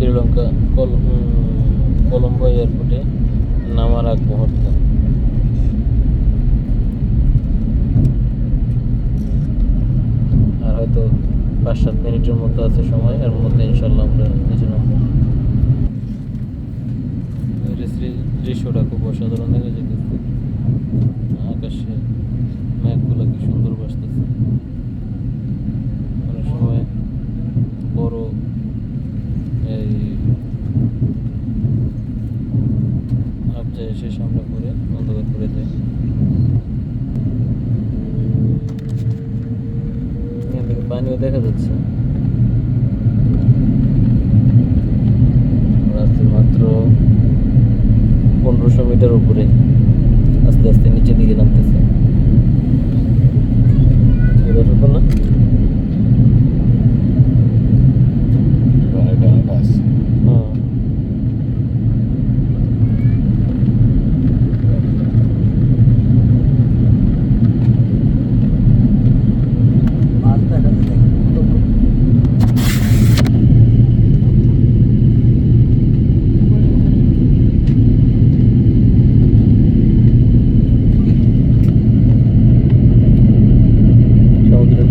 শ্রীলঙ্কা কলম্বো এয়ারপোর্টে নামার আগ মুহূর্ত। আর হয়তো 5-7 মিনিটের মতো আছে সময়, এর মধ্যে ইনশাল্লাহ আমরা নিচে নামবো। দৃশ্যটা খুব অসাধারণ দেখা যেতেছে। আকাশে মেঘগুলো কি সুন্দর ভাসতেছে। অনেক সময় বড় এই আবজা এসে সামনে করে অন্ধকার করে দেয়। এখান থেকে পানিও দেখা যাচ্ছে। রাস্তার মাত্র 1500 মিটার উপরে আস্তে আস্তে নিচের দিকে নামতেছে। না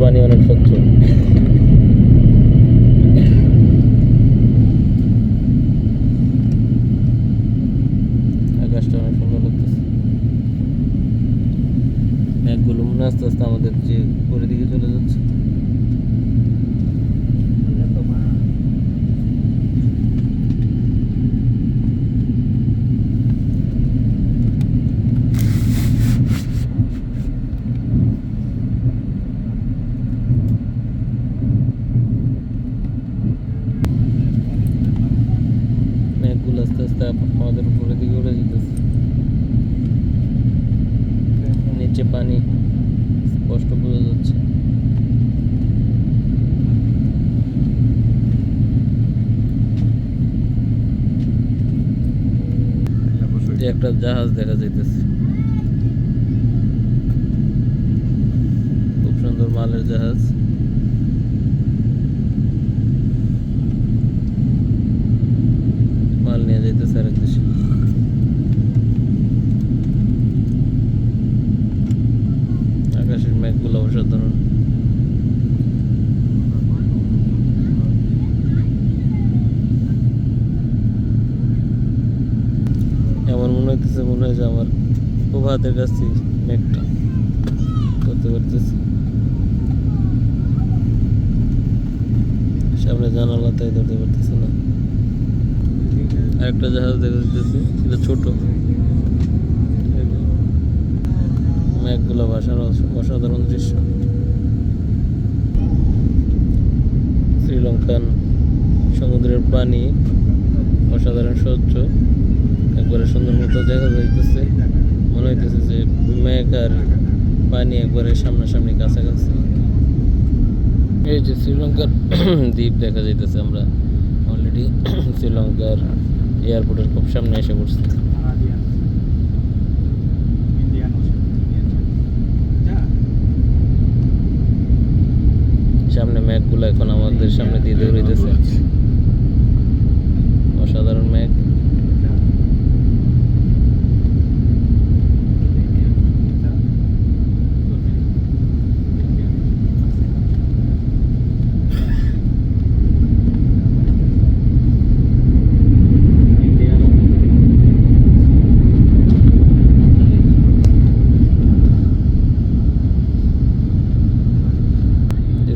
পানি অনেক স্বচ্ছ। আকাশটা অনেক সুন্দর লাগতেছে। মেঘগুলো মনে আস্তে আস্তে আমাদের যে উপরের দিকে চলে যাচ্ছে। মেঘগুলো আস্তে আস্তে আমাদের উপরের দিকে উড়ে যেতেছে। নিচে পানি স্পষ্ট বোঝা যাচ্ছে। একটা জাহাজ দেখা যাইতেছে, খুব সুন্দর মালের জাহাজ। মাল নিয়ে যাইতেছে আরেক দেশে। আকাশের মেঘগুলো অসাধারণ। এমন মনে হইতেছে, মনে হয় যে আমার খুব হাতের কাছে মেঘটা করতে পারতেছি। সামনে জানালাটাই ধরতে পারতেছে না। আরেকটা জাহাজ দেখা যাচ্ছে, এটা ছোট। মেঘগুলো ভাসার অসাধারণ দৃশ্য। শ্রীলঙ্কান সমুদ্রের পানি অসাধারণ স্বচ্ছ, একবারে সুন্দর মতো দেখা যাইতেছে। মনে হইতেছে যে মেঘ আর পানি একবারে সামনাসামনি কাছাকাছি। এই যে শ্রীলঙ্কার দ্বীপ দেখা যাইতেছে। আমরা অলরেডি শ্রীলঙ্কার এয়ারপোর্টের খুব সামনে এসে পড়ছি। সামনে মেঘগুলো এখন আমাদের সামনে দিয়ে দৌড়াইতেছে। অসাধারণ মেঘ।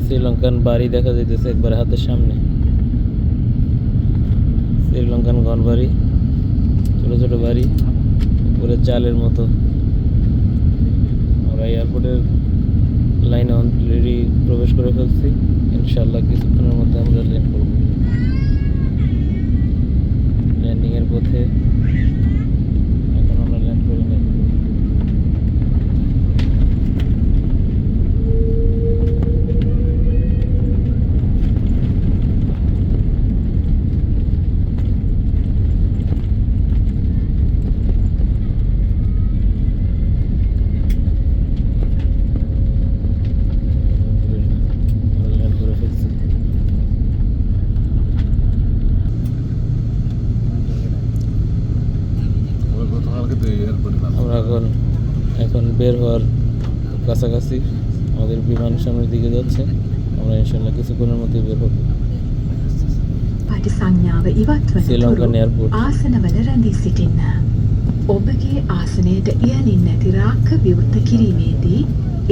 শ্রীলঙ্কান বাড়ি দেখা যাইতেছে একবার হাতের সামনে। শ্রীলঙ্কান ঘর বাড়ি, ছোট ছোট বাড়ি, উপরে চালের মতো। আমরা এয়ারপোর্টের লাইনে অলরেডি প্রবেশ করে ফেলছি। ইনশাল্লাহ কিছুক্ষণের মধ্যে আমরা ল্যান্ড করব। ল্যান্ডিং এর পথে এখন আমরা ল্যান্ড করে নেই। বের হওয়ার কাছাকাছি, আমাদের বিমান সামনের দিকে যাচ্ছে। আমরা ইনশাল্লাহ কিছুক্ষণের মধ্যে বের হব। පටිසංඥාව ඉවත් ශ්‍රී ලංකන් වනතුරු එයාර්පෝට්. ආසනවල රැඳී සිටින්න. ඔබගේ ආසනයට ඉහළින් නැති රාක්ක විවෘත කිරීමේදී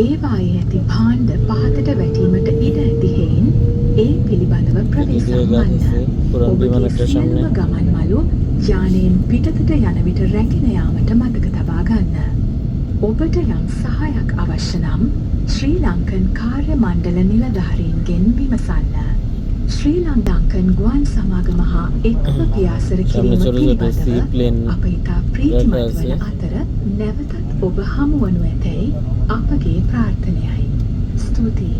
ඒවායේ ඇති භාණ්ඩ පහතට වැටීමට ඉඩ ඇති හේයින් ඒ පිළිබඳව ප්‍රවේශම් වන්න. පුරන් ඔබගේ විමානයට සියලුම සම්නේ. ගමන් මළු යානයෙන් පිටතට යන විට රැගෙන යාමට මතක තබා ගන්න. ඔබට යම් සහායක් අවශ්‍ය නම් ශ්‍රී ලංකන් කාර්ය මණ්ඩල නිලධාරීන්ගෙන් විමසන්න. ශ්‍රී ලංකන් ගුවන් සමාගම හා එක්ව පියාසර කිරීම සොර සොර සී ප්ලේන් පිළිබඳව අප ඉතා ප්‍රීතිමත් රටාසේ. වන අතර නැවතත් ඔබ හමුවනු ඇතැයි අපගේ ප්‍රාර්ථනයයි. ස්තුතියි.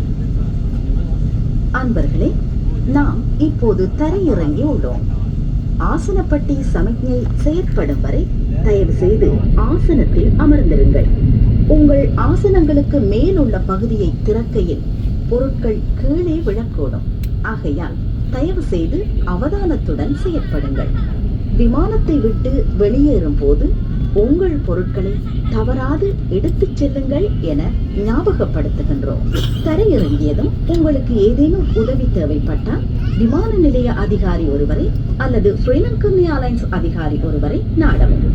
அன்பர்களே, நாம் இப்போது தரையிறங்கி உள்ளோம். ஆசனப்பட்டி சமிக்ஞை செயற்படும் வரை தயவு செய்து ஆசனத்தில் அமர்ந்திருங்கள். உங்கள் ஆசனங்களுக்கு மேலுள்ள பகுதியை திறக்கையில் பொருட்கள் கீழே விழக்கூடும். ஆகையால் தயவு செய்து அவதானத்துடன் செயற்படுங்கள். விமானத்தை விட்டு வெளியேறும் போது உங்கள் பொருட்களை தவறாது எடுத்துச் செல்லுங்கள் என ஞாபகப்படுத்துகின்றோம். தரையிறங்கியதும் உங்களுக்கு ஏதேனும் உதவி தேவைப்பட்டால் விமான நிலைய அதிகாரி ஒருவரை அல்லது ஸ்ரீலங்கன் ஏர்லைன்ஸ் அதிகாரி ஒருவரை நாடவும்.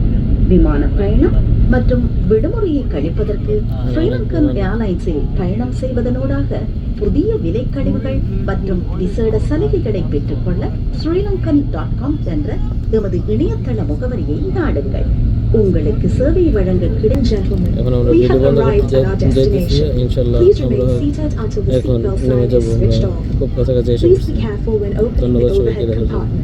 விமான பயணம் மற்றும் விடுமுறையை கழிப்பதற்கு ஸ்ரீலங்கன் ஏர்லைன்ஸில் பயணம் செய்வதனூடாக புதிய விலைக்கழிவுகள் மற்றும் விசேட சலுகைகளை பெற்றுக்கொள்ள srilankan.com என்ற எமது இணையதள முகவரியை நாடுங்கள். உங்களுக்கு சேவை வழங்க Gentlemen, এখন আমরা we ভিডিও have বন্ধ arrived করতে at our যাইতেছি। destination. ইনশাল্লাহ Please আমরা remain seated until the এখন seatbelt নেমে sign যাবো। is switched আমরা off. খুব কাছাকাছি এসে Please গেছি। be careful when opening ধন্যবাদ the সবাইকে overhead দেখার জন্য। compartments.